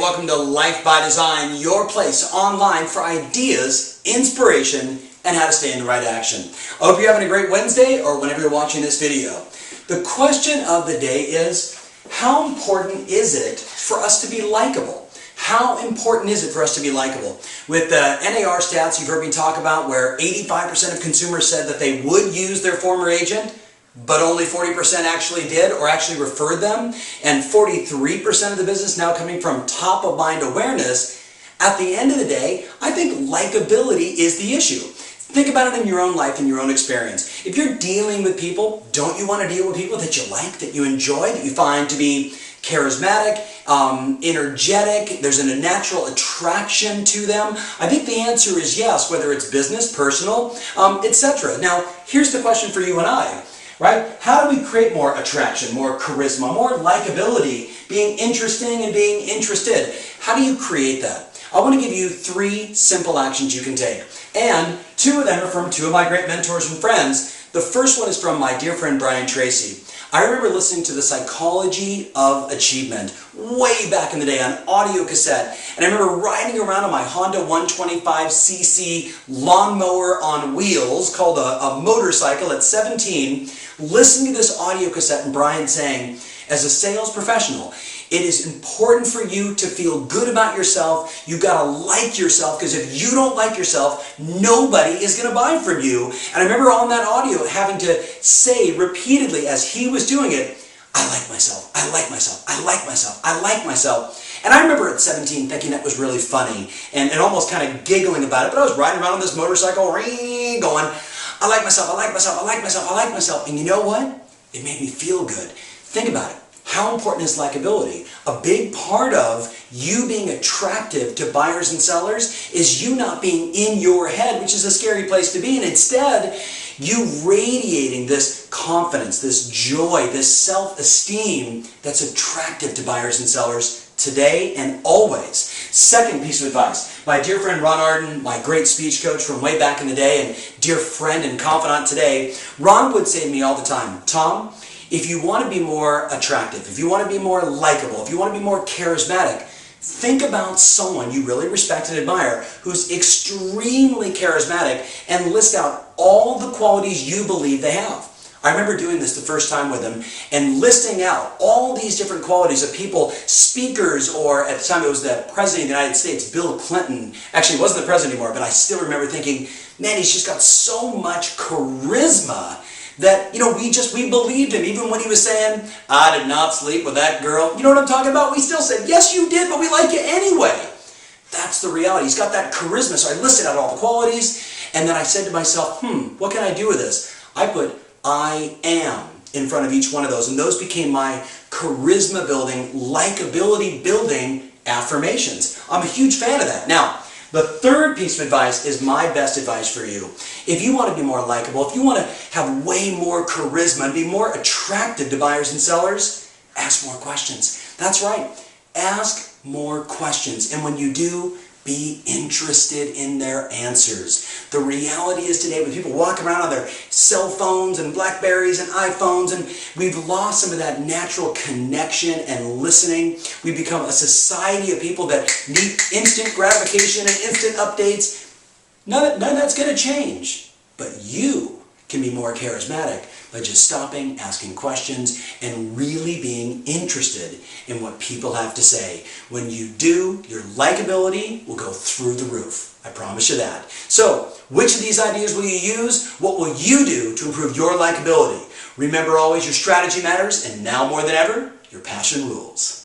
welcome to Life by Design, your place online for ideas, inspiration, and how to stay in the right action. I hope you're having a great Wednesday or whenever you're watching this video. The question of the day is, how important is it for us to be likable? How important is it for us to be likable? With the NAR stats you've heard me talk about where 85% of consumers said that they would use their former agent, but only 40% actually did or actually referred them, and 43% of the business now coming from top of mind awareness. At the end of the day, I think likability is the issue. Think about it in your own life and your own experience. If you're dealing with people, don't you want to deal with people that you like, that you enjoy, that you find to be charismatic, energetic, there's a natural attraction to them? I think the answer is yes, whether it's business, personal, etc. Now, here's the question for you and I. Right? How do we create more attraction, more charisma, more likability, being interesting and being interested? How do you create that? I want to give you 3 simple actions you can take. And 2 of them are from 2 of my great mentors and friends. The first one is from my dear friend Brian Tracy. I remember listening to The Psychology of Achievement way back in the day on audio cassette. And I remember riding around on my Honda 125cc lawnmower on wheels called a motorcycle at 17, listening to this audio cassette and Brian saying, as a sales professional, it is important for you to feel good about yourself. You've got to like yourself, because if you don't like yourself, nobody is going to buy from you. And I remember on that audio having to say repeatedly as he was doing it, I like myself, I like myself, I like myself, I like myself. And I remember at 17 thinking that was really funny and almost kind of giggling about it, but I was riding around on this motorcycle going, I like myself, I like myself, I like myself, I like myself. And you know what? It made me feel good. Think about it. How important is likability? A big part of you being attractive to buyers and sellers is you not being in your head, which is a scary place to be, and instead you radiating this confidence, this joy, this self-esteem that's attractive to buyers and sellers today and always. Second piece of advice. My dear friend Ron Arden, my great speech coach from way back in the day and dear friend and confidant today, Ron would say to me all the time, Tom, if you want to be more attractive, if you want to be more likable, if you want to be more charismatic, think about someone you really respect and admire who's extremely charismatic and list out all the qualities you believe they have. I remember doing this the first time with him and listing out all these different qualities of people, speakers, or at the time it was the President of the United States, Bill Clinton. Actually, he wasn't the President anymore, but I still remember thinking, man, he's just got so much charisma that, we believed him, even when he was saying, I did not sleep with that girl. You know what I'm talking about? We still said, yes, you did, but we like you anyway. That's the reality. He's got that charisma. So I listed out all the qualities, and then I said to myself, what can I do with this? I put I am in front of each one of those, and those became my charisma building, likability building affirmations. I'm a huge fan of that. Now, the third piece of advice is my best advice for you. If you want to be more likable, if you want to have way more charisma and be more attractive to buyers and sellers, ask more questions. That's right. Ask more questions. And when you do, be interested in their answers. The reality is today when people walk around on their cell phones and Blackberries and iPhones, and we've lost some of that natural connection and listening. We've become a society of people that need instant gratification and instant updates. None of that's going to change. But you can be more charismatic by just stopping, asking questions, and really being interested in what people have to say. When you do, your likability will go through the roof. I promise you that. So, which of these ideas will you use? What will you do to improve your likability? Remember always, your strategy matters, and now more than ever, your passion rules.